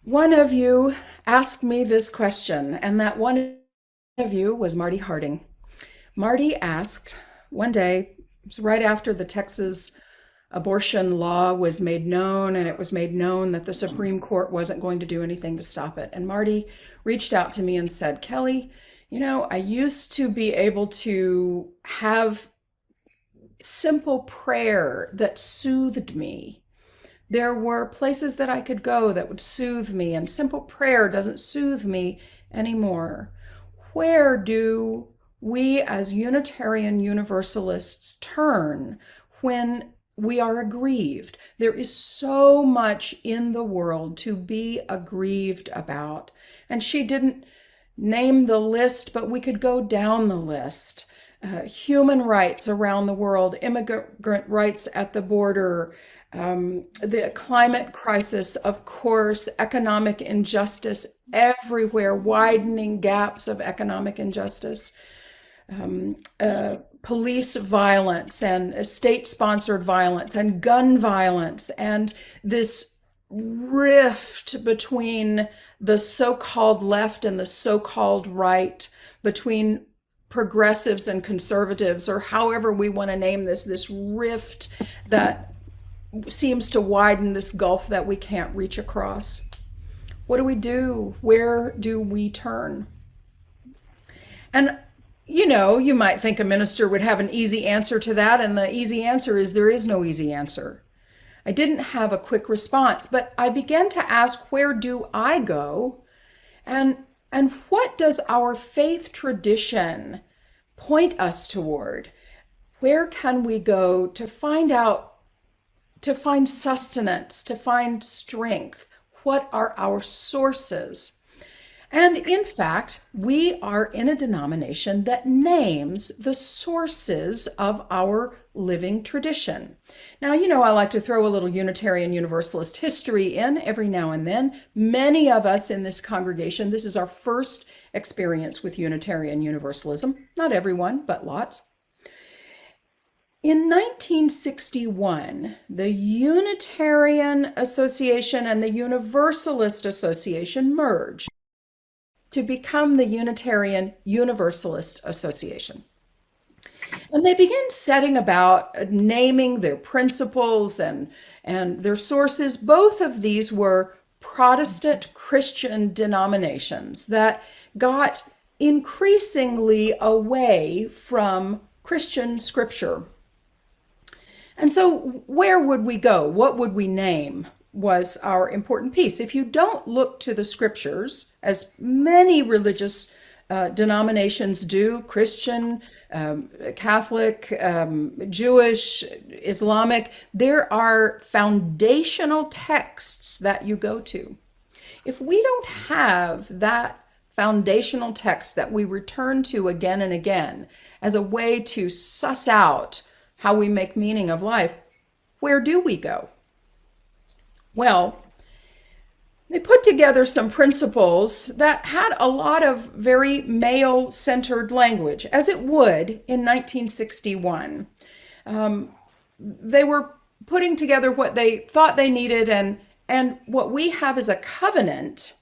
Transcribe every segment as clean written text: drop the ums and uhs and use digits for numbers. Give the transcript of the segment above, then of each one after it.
One of you asked me this question, and that one of you was Marty Harding. Marty asked one day, it was right after the Texas abortion law was made known, and it was made known that the Supreme Court wasn't going to do anything to stop it. And Marty reached out to me and said, Kelli, I used to be able to have simple prayer that soothed me. There were places that I could go that would soothe me, and simple prayer doesn't soothe me anymore. Where do we as Unitarian Universalists turn when we are aggrieved? There is so much in the world to be aggrieved about. And she didn't name the list, but we could go down the list. Human rights around the world, immigrant rights at the border, the climate crisis, of course, economic injustice everywhere, widening gaps of economic injustice, police violence and state-sponsored violence and gun violence, and this rift between the so-called left and the so-called right, between progressives and conservatives, or however we want to name this rift that seems to widen this gulf that we can't reach across. What do we do? Where do we turn? And you might think a minister would have an easy answer to that, and the easy answer is there is no easy answer. I didn't have a quick response, but I began to ask, where do I go? And what does our faith tradition point us toward? Where can we go to find out, to find sustenance, to find strength? What are our sources? And in fact, we are in a denomination that names the sources of our living tradition. Now, I like to throw a little Unitarian Universalist history in every now and then. Many of us in this congregation, this is our first experience with Unitarian Universalism. Not everyone, but lots. In 1961, the Unitarian Association and the Universalist Association merged to become the Unitarian Universalist Association. And they began setting about naming their principles and their sources. Both of these were Protestant Christian denominations that got increasingly away from Christian scripture. And so where would we go? What would we name? Was our important piece. If you don't look to the scriptures, as many religious denominations do, Christian, Catholic, Jewish, Islamic, there are foundational texts that you go to. If we don't have that foundational text that we return to again and again as a way to suss out how we make meaning of life, where do we go? Well, they put together some principles that had a lot of very male-centered language, as it would in 1961. They were putting together what they thought they needed, and what we have is a covenant.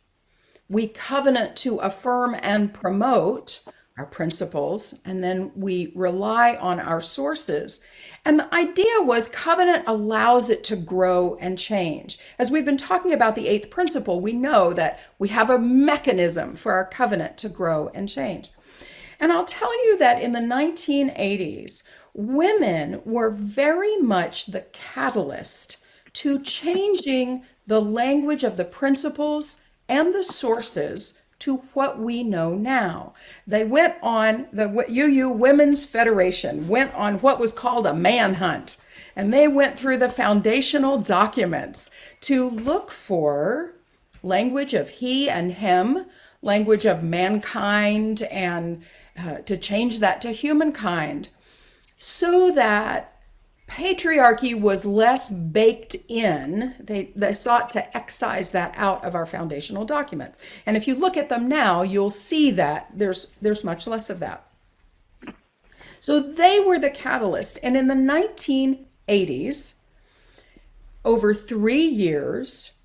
We covenant to affirm and promote our principles, and then we rely on our sources. And the idea was covenant allows it to grow and change. As we've been talking about the eighth principle, we know that we have a mechanism for our covenant to grow and change. And I'll tell you that in the 1980s, women were very much the catalyst to changing the language of the principles and the sources to what we know now. They went on, the UU Women's Federation went on what was called a manhunt, and they went through the foundational documents to look for language of he and him, language of mankind, and to change that to humankind, so that patriarchy was less baked in. They sought to excise that out of our foundational document. And if you look at them now, you'll see that there's much less of that. So they were the catalyst. And in the 1980s, over 3 years,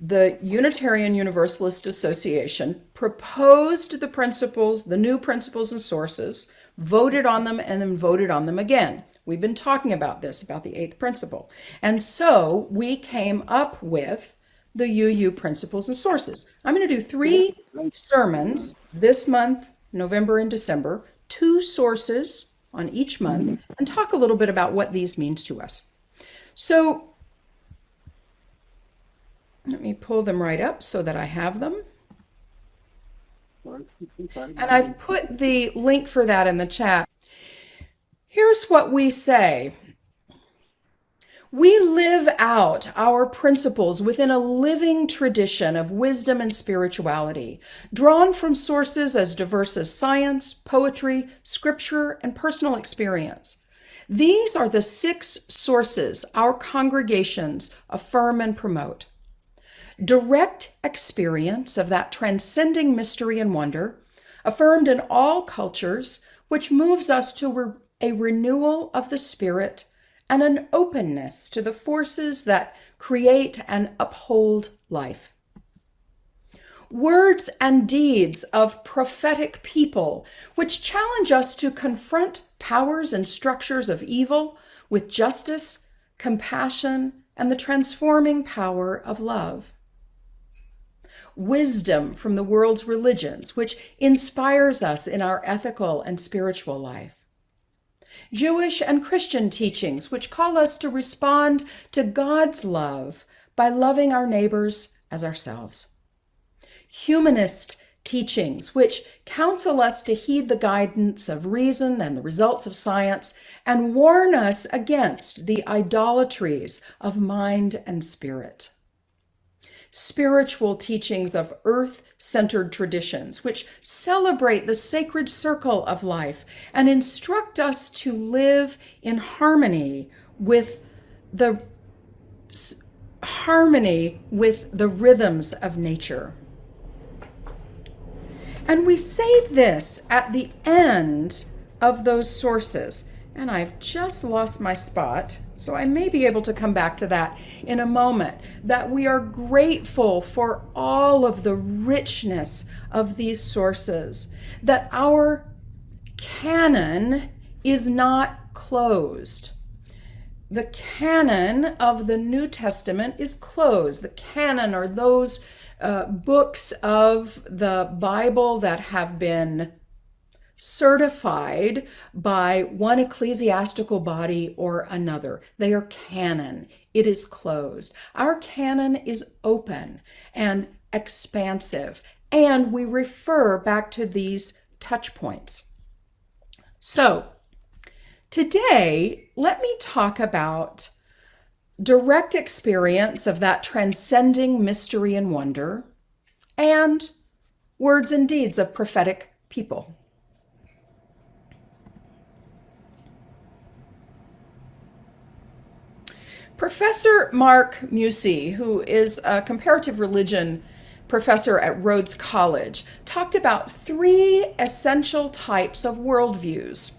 the Unitarian Universalist Association proposed the principles, the new principles and sources, voted on them, and then voted on them again. We've been talking about this, about the eighth principle. And so we came up with the UU principles and sources. I'm going to do 3 sermons this month, November and December, 2 sources on each month, and talk a little bit about what these means to us. So let me pull them right up so that I have them. And I've put the link for that in the chat. Here's what we say. We live out our principles within a living tradition of wisdom and spirituality, drawn from sources as diverse as science, poetry, scripture, and personal experience. These are the 6 sources our congregations affirm and promote. Direct experience of that transcending mystery and wonder, affirmed in all cultures, which moves us to a renewal of the spirit and an openness to the forces that create and uphold life. Words and deeds of prophetic people, which challenge us to confront powers and structures of evil with justice, compassion, and the transforming power of love. Wisdom from the world's religions, which inspires us in our ethical and spiritual life. Jewish and Christian teachings, which call us to respond to God's love by loving our neighbors as ourselves. Humanist teachings, which counsel us to heed the guidance of reason and the results of science, and warn us against the idolatries of mind and spirit. Spiritual teachings of earth-centered traditions, which celebrate the sacred circle of life and instruct us to live in harmony with the rhythms of nature. And we say this at the end of those sources. And I've just lost my spot, so I may be able to come back to that in a moment, that we are grateful for all of the richness of these sources, that our canon is not closed. The canon of the New Testament is closed. The canon are those books of the Bible that have been certified by one ecclesiastical body or another. They are canon. It is closed. Our canon is open and expansive, and we refer back to these touch points. So today, let me talk about direct experience of that transcending mystery and wonder, and words and deeds of prophetic people. Professor Mark Musey, who is a comparative religion professor at Rhodes College, talked about 3 essential types of worldviews.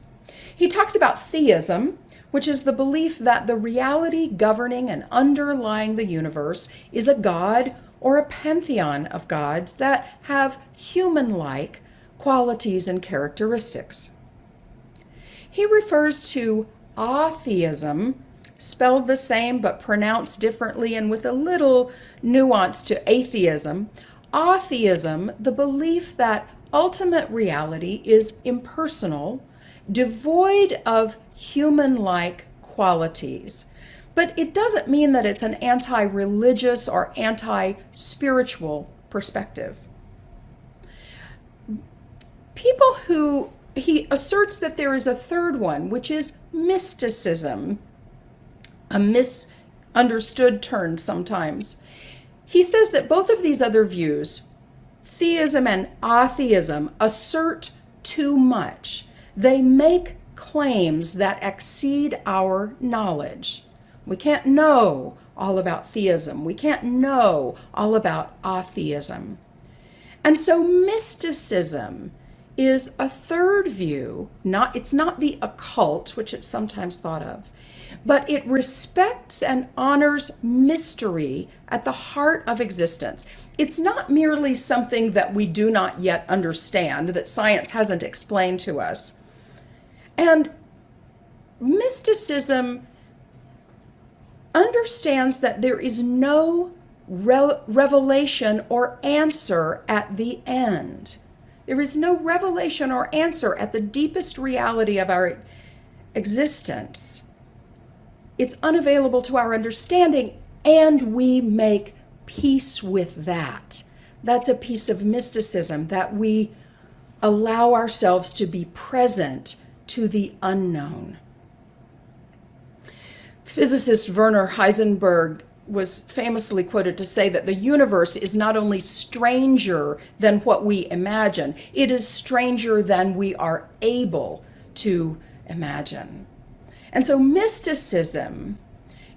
He talks about theism, which is the belief that the reality governing and underlying the universe is a god or a pantheon of gods that have human-like qualities and characteristics. He refers to atheism, spelled the same but pronounced differently and with a little nuance to atheism. Atheism, the belief that ultimate reality is impersonal, devoid of human-like qualities. But it doesn't mean that it's an anti-religious or anti-spiritual perspective. He asserts that there is a third one, which is mysticism, a misunderstood term sometimes. He says that both of these other views, theism and atheism, assert too much. They make claims that exceed our knowledge. We can't know all about theism. We can't know all about atheism. And so mysticism is a third view. It's not the occult, which it's sometimes thought of, but it respects and honors mystery at the heart of existence. It's not merely something that we do not yet understand, that science hasn't explained to us. And mysticism understands that there is no revelation or answer at the end. There is no revelation or answer at the deepest reality of our existence. It's unavailable to our understanding, and we make peace with that. That's a piece of mysticism, that we allow ourselves to be present to the unknown. Physicist Werner Heisenberg was famously quoted to say that the universe is not only stranger than what we imagine, it is stranger than we are able to imagine. And so mysticism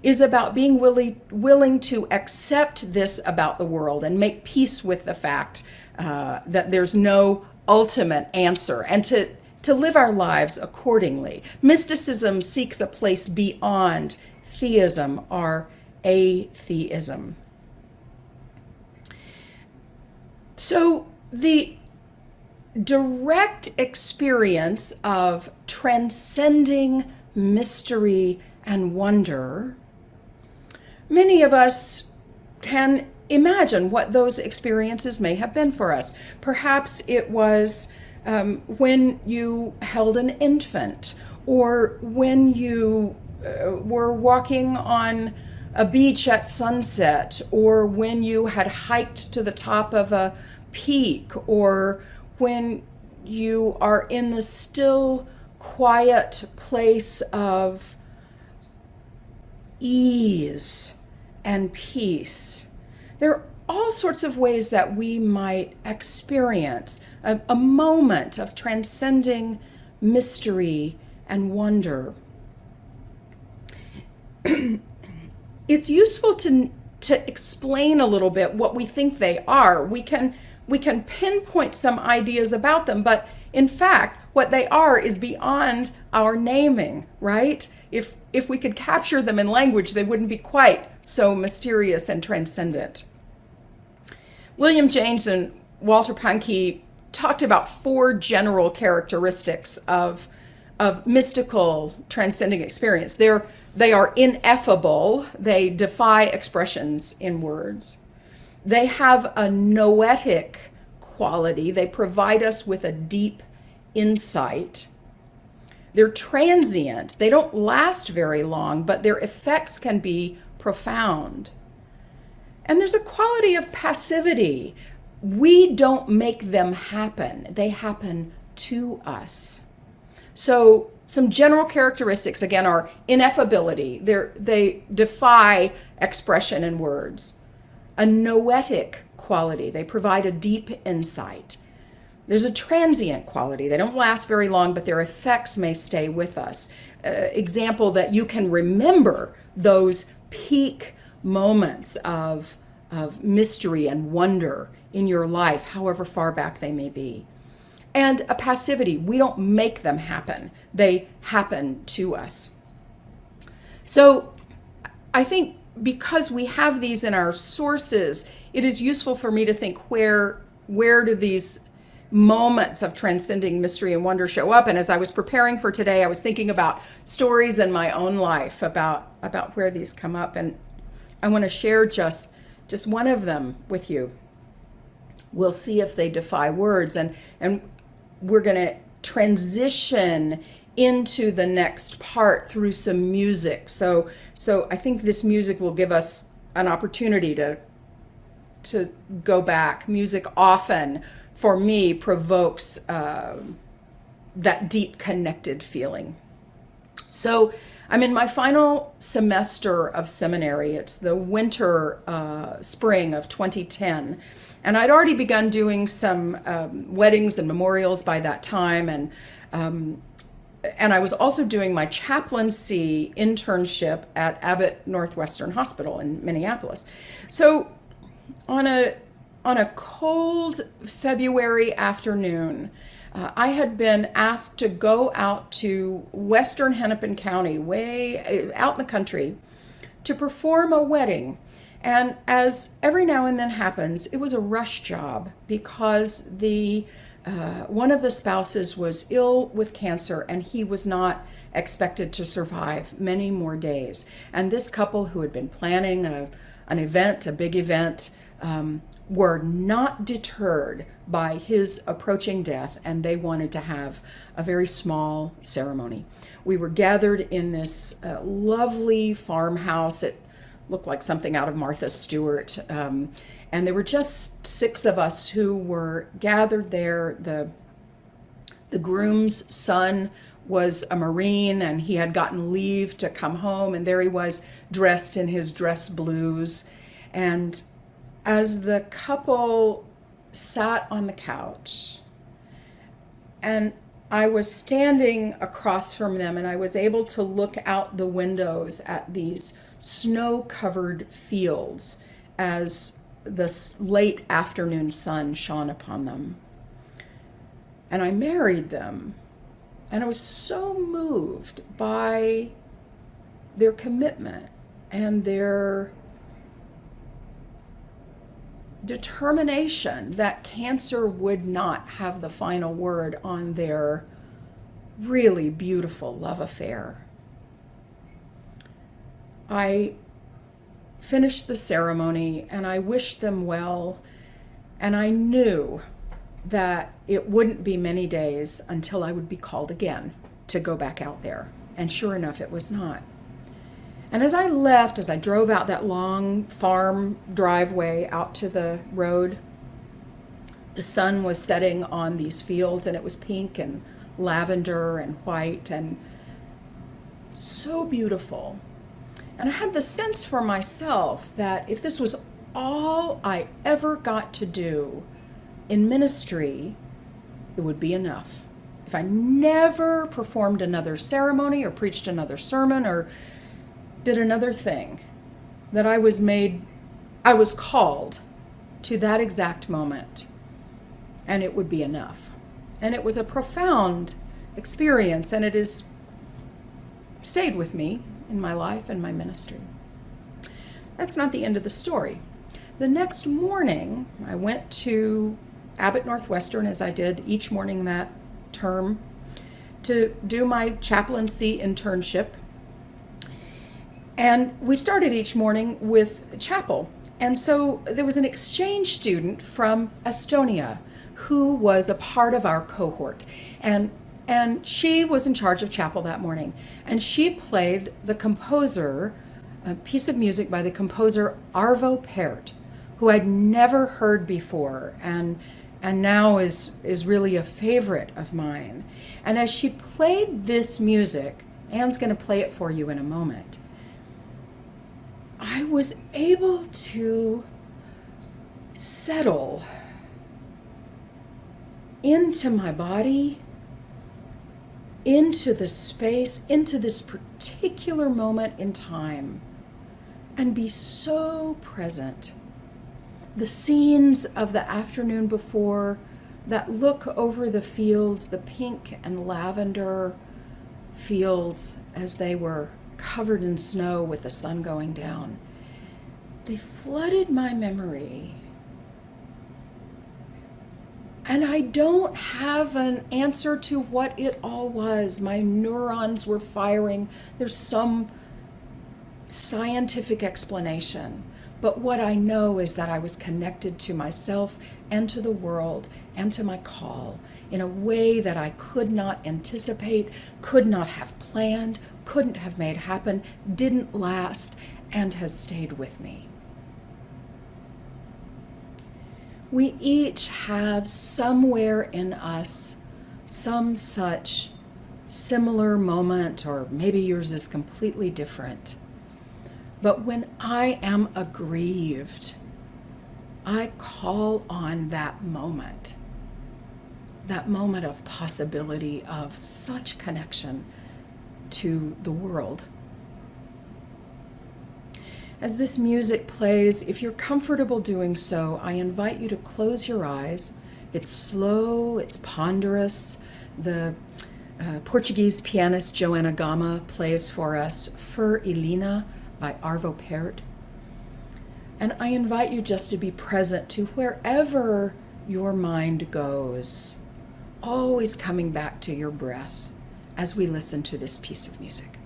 is about being willing to accept this about the world and make peace with the fact that there's no ultimate answer, and to live our lives accordingly. Mysticism seeks a place beyond theism or atheism. So the direct experience of transcending mystery and wonder, many of us can imagine what those experiences may have been for us. Perhaps it was when you held an infant, or when you were walking on a beach at sunset, or when you had hiked to the top of a peak, or when you are in the still, quiet place of ease and peace. There are all sorts of ways that we might experience a moment of transcending mystery and wonder. It's useful to explain a little bit what we think they are. We can pinpoint some ideas about them, but in fact, what they are is beyond our naming, right? If we could capture them in language, they wouldn't be quite so mysterious and transcendent. William James and Walter Pahnke talked about 4 general characteristics of mystical transcending experience. They are ineffable. They defy expressions in words. They have a noetic quality. They provide us with a deep insight. They're transient. They don't last very long, but their effects can be profound. And there's a quality of passivity. We don't make them happen. They happen to us. So some general characteristics, again, are ineffability. They defy expression in words. A noetic quality. They provide a deep insight. There's a transient quality. They don't last very long, but their effects may stay with us. Example, that you can remember those peak moments of mystery and wonder in your life, however far back they may be. And a passivity. We don't make them happen. They happen to us. So I think because we have these in our sources, it is useful for me to think where do these moments of transcending mystery and wonder show up. And as I was preparing for today, I was thinking about stories in my own life about where these come up. And I want to share just one of them with you. We'll see if they defy words. And we're going to transition into the next part through some music. So I think this music will give us an opportunity to go back. Music often, for me, provokes that deep connected feeling. So I'm in my final semester of seminary. It's the spring of 2010. And I'd already begun doing some weddings and memorials by that time. And I was also doing my chaplaincy internship at Abbott Northwestern Hospital in Minneapolis. So on a cold February afternoon, I had been asked to go out to western Hennepin County, way out in the country, to perform a wedding. And as every now and then happens, it was a rush job because one of the spouses was ill with cancer and he was not expected to survive many more days. And this couple who had been planning an event, a big event, were not deterred by his approaching death, and they wanted to have a very small ceremony. We were gathered in this lovely farmhouse. It looked like something out of Martha Stewart. And there were just 6 of us who were gathered there. The groom's son was a Marine, and he had gotten leave to come home, and there he was dressed in his dress blues. And as the couple sat on the couch, and I was standing across from them, and I was able to look out the windows at these snow-covered fields as the late afternoon sun shone upon them. And I married them, and I was so moved by their commitment and their determination that cancer would not have the final word on their really beautiful love affair. I finished the ceremony and I wished them well, and I knew that it wouldn't be many days until I would be called again to go back out there. And sure enough, it was not. And as I left, as I drove out that long farm driveway out to the road, the sun was setting on these fields, and it was pink and lavender and white and so beautiful. And I had the sense for myself that if this was all I ever got to do in ministry, it would be enough. If I never performed another ceremony or preached another sermon or did another thing, that I was called to that exact moment, and it would be enough. And it was a profound experience, and it has stayed with me in my life and my ministry. That's not the end of the story. The next morning, I went to Abbott Northwestern, as I did each morning that term, to do my chaplaincy internship. And we started each morning with chapel. And so there was an exchange student from Estonia who was a part of our cohort. And she was in charge of chapel that morning. And she played the composer, a piece of music by the composer Arvo Pärt, who I'd never heard before and now is really a favorite of mine. And as she played this music, Anne's going to play it for you in a moment, I was able to settle into my body, into the space, into this particular moment in time, and be so present. The scenes of the afternoon before, that look over the fields, the pink and lavender fields as they were covered in snow with the sun going down, they flooded my memory. And I don't have an answer to what it all was. My neurons were firing. There's some scientific explanation. But what I know is that I was connected to myself and to the world and to my call in a way that I could not anticipate, could not have planned, couldn't have made happen, didn't last, and has stayed with me. We each have somewhere in us some such similar moment, or maybe yours is completely different. But when I am aggrieved, I call on that moment of possibility of such connection to the world. As this music plays, if you're comfortable doing so, I invite you to close your eyes. It's slow, it's ponderous. The Portuguese pianist Joana Gama plays for us Fur Elina by Arvo Pärt. And I invite you just to be present to wherever your mind goes, always coming back to your breath as we listen to this piece of music.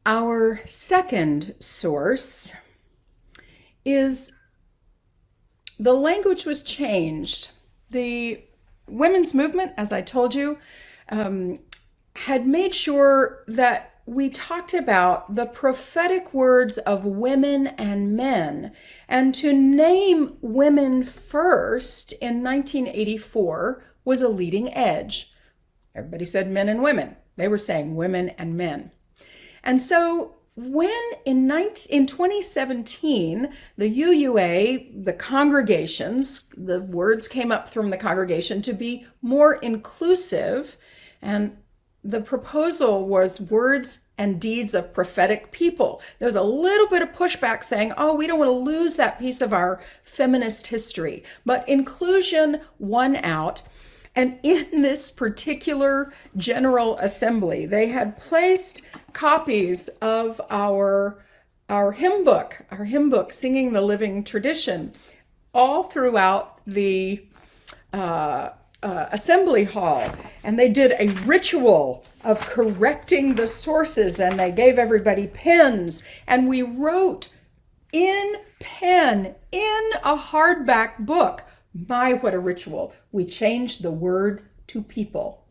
Our second source is the language was changed. The women's movement, as I told you, had made sure that we talked about the prophetic words of women and men. And to name women first in 1984 was a leading edge. Everybody said men and women. They were saying women and men. And so when in 2017, the UUA, the congregations, the words came up from the congregation to be more inclusive, and the proposal was words and deeds of prophetic people. There was a little bit of pushback saying, oh, we don't want to lose that piece of our feminist history. But inclusion won out. And in this particular General Assembly, they had placed copies of our our hymn book, Singing the Living Tradition, all throughout the assembly hall. And they did a ritual of correcting the sources, and they gave everybody pens, and we wrote in pen in a hardback book. My, what a ritual. We changed the word to people.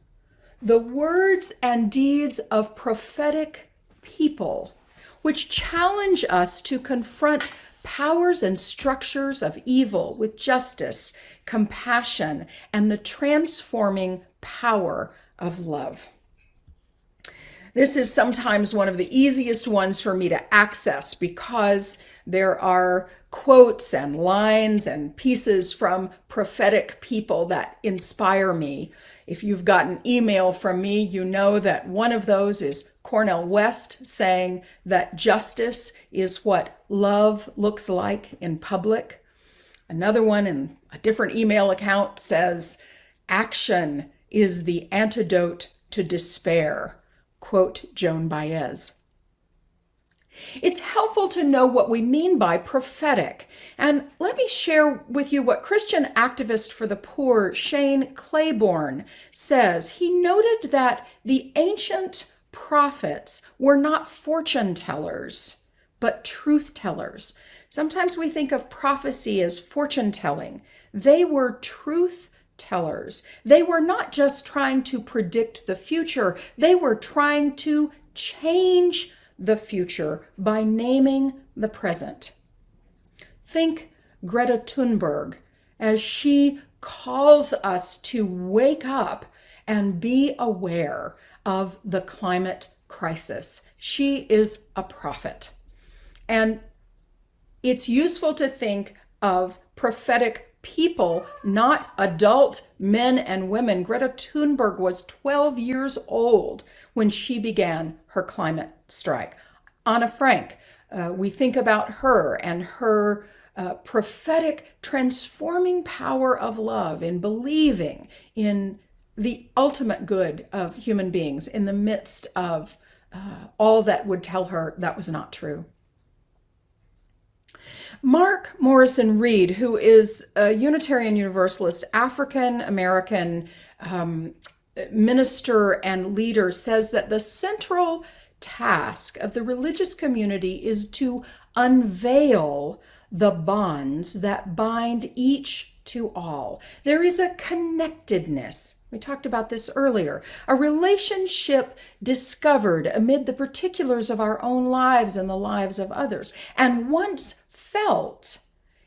The words and deeds of prophetic people, which challenge us to confront powers and structures of evil with justice, compassion, and the transforming power of love. This is sometimes one of the easiest ones for me to access because there are quotes and lines and pieces from prophetic people that inspire me. If you've got an email from me, you know that one of those is Cornel West saying that justice is what love looks like in public. Another one in a different email account says, action is the antidote to despair. Quote Joan Baez. It's helpful to know what we mean by prophetic. And let me share with you what Christian activist for the poor Shane Claiborne says. He noted that the ancient prophets were not fortune tellers, but truth tellers. Sometimes we think of prophecy as fortune telling. They were truth tellers. They were not just trying to predict the future, they were trying to change the future by naming the present. Think Greta Thunberg as she calls us to wake up and be aware of the climate crisis. She is a prophet. And it's useful to think of prophetic people, not adult men and women. Greta Thunberg was 12 years old when she began her climate strike. Anna Frank, we think about her and her prophetic transforming power of love in believing in the ultimate good of human beings in the midst of all that would tell her that was not true. Mark Morrison Reed, who is a Unitarian Universalist, African-American minister and leader, says that the central task of the religious community is to unveil the bonds that bind each to all. There is a connectedness. We talked about this earlier. A relationship discovered amid the particulars of our own lives and the lives of others. And once felt,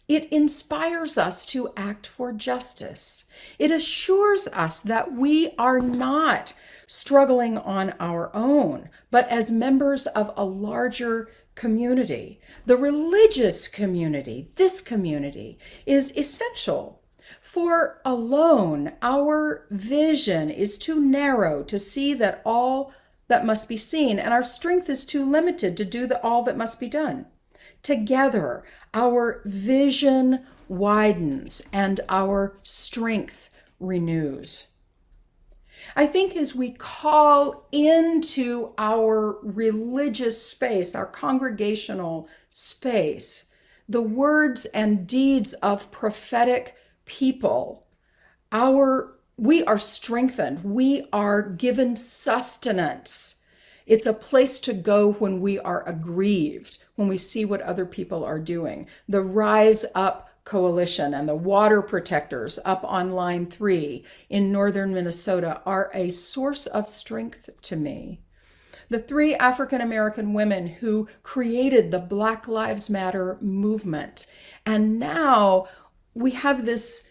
it inspires us to act for justice. It assures us that we are not struggling on our own, but as members of a larger community. The religious community, this community, is essential. For alone, our vision is too narrow to see that all that must be seen, and our strength is too limited to do all that must be done. Together, our vision widens and our strength renews. I think as we call into our religious space, our congregational space, the words and deeds of prophetic people, we are strengthened. We are given sustenance. It's a place to go when we are aggrieved, when we see what other people are doing. The Rise Up Coalition and the Water Protectors up on Line 3 in northern Minnesota are a source of strength to me. The 3 African American women who created the Black Lives Matter movement. And now we have this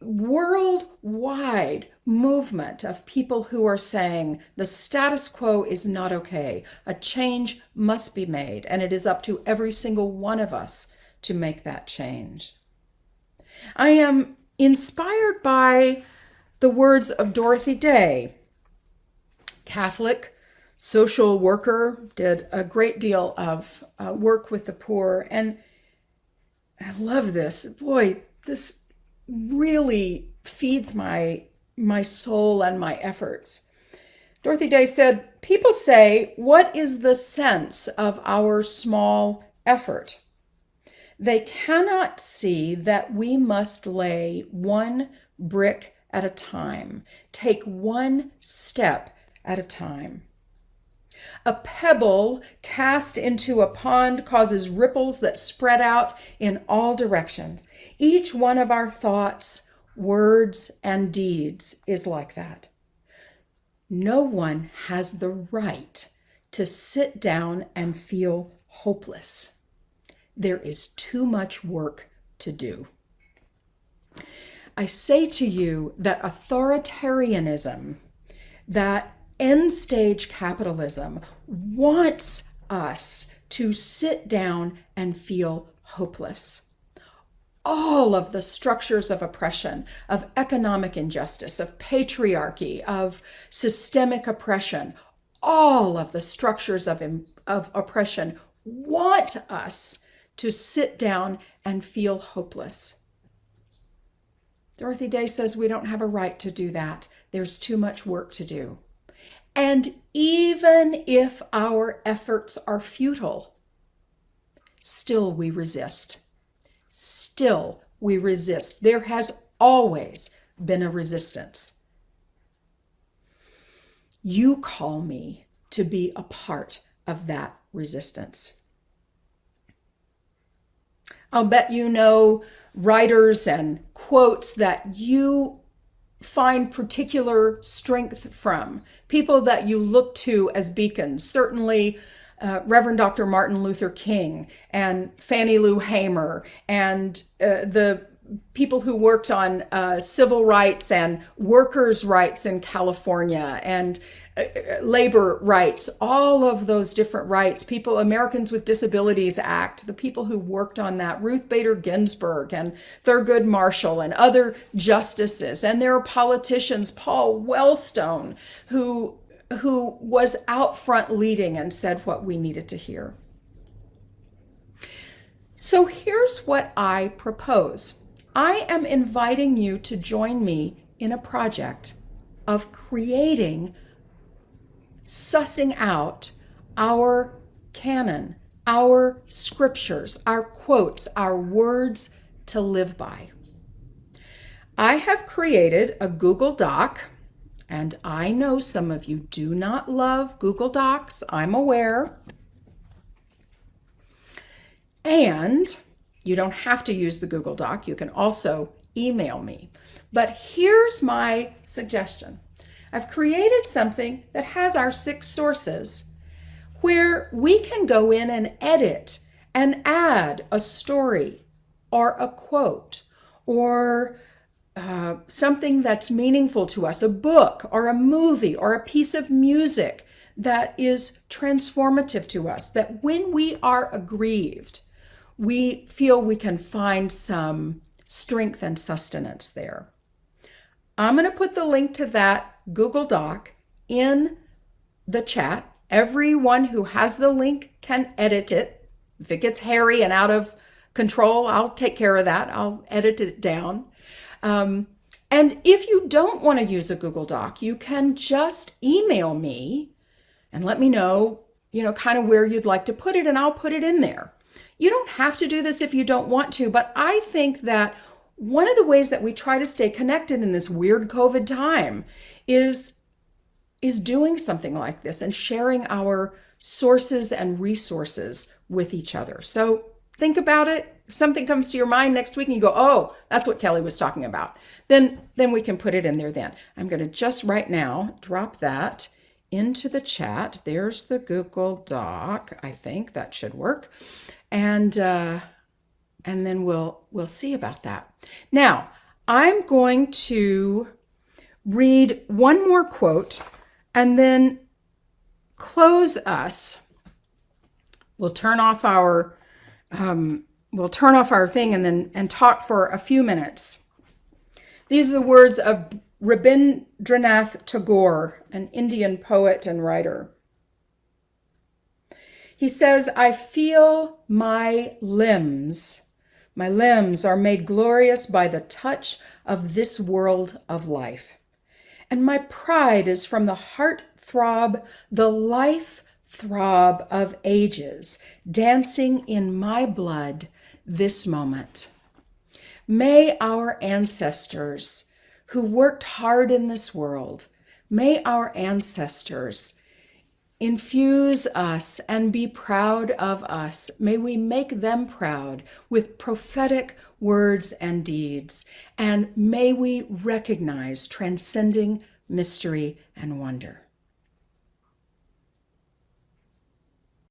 worldwide movement of people who are saying the status quo is not okay. A change must be made, and it is up to every single one of us to make that change. I am inspired by the words of Dorothy Day, Catholic social worker, did a great deal of work with the poor. And I love this. Boy, this really feeds my soul and my efforts. Dorothy Day said, "People say, what is the sense of our small effort. They cannot see that we must lay one brick at a time, take one step at a time. A pebble cast into a pond causes ripples that spread out in all directions. Each one of our thoughts, words, and deeds is like that. No one has the right to sit down and feel hopeless. There is too much work to do. I say to you that authoritarianism, that end-stage capitalism, wants us to sit down and feel hopeless. All of the structures of oppression, of economic injustice, of patriarchy, of systemic oppression, all of the structures of oppression want us to sit down and feel hopeless. Dorothy Day says we don't have a right to do that. There's too much work to do. And even if our efforts are futile, still we resist. Still we resist. There has always been a resistance. You call me to be a part of that resistance. I'll bet you know writers and quotes that you find particular strength from, people that you look to as beacons. Certainly Reverend Dr. Martin Luther King and Fannie Lou Hamer and the people who worked on civil rights and workers' rights in California and labor rights, all of those different rights, people, Americans with Disabilities Act, the people who worked on that, Ruth Bader Ginsburg and Thurgood Marshall and other justices. And there are politicians, Paul Wellstone, who was out front leading and said what we needed to hear. So here's what I propose. I am inviting you to join me in a project of creating, sussing out our canon, our scriptures, our quotes, our words to live by. I have created a Google Doc, and I know some of you do not love Google Docs, I'm aware. And you don't have to use the Google Doc, you can also email me. But here's my suggestion. I've created something that has our 6 sources where we can go in and edit and add a story or a quote or something that's meaningful to us, a book or a movie or a piece of music that is transformative to us, that when we are aggrieved, we feel we can find some strength and sustenance there. I'm going to put the link to that Google Doc in the chat. Everyone who has the link can edit it. If it gets hairy and out of control, I'll take care of that. I'll edit it down. And if you don't want to use a Google Doc, you can just email me and let me know, kind of where you'd like to put it, and I'll put it in there. You don't have to do this if you don't want to, but I think that one of the ways that we try to stay connected in this weird COVID time is doing something like this and sharing our sources and resources with each other. So think about it. If something comes to your mind next week and you go, oh, that's what Kelli was talking about, then we can put it in there then. I'm going to just right now drop that into the chat. There's the Google Doc. I think that should work. And then we'll see about that. Now, I'm going to read one more quote and then close us. We'll turn off our thing and talk for a few minutes. These are the words of Rabindranath Tagore, an Indian poet and writer. He says, I feel my limbs are made glorious by the touch of this world of life. And my pride is from the heart throb, the life throb of ages, dancing in my blood this moment. May our ancestors who worked hard in this world, may our ancestors infuse us and be proud of us. May we make them proud with prophetic words and deeds, and may we recognize transcending mystery and wonder.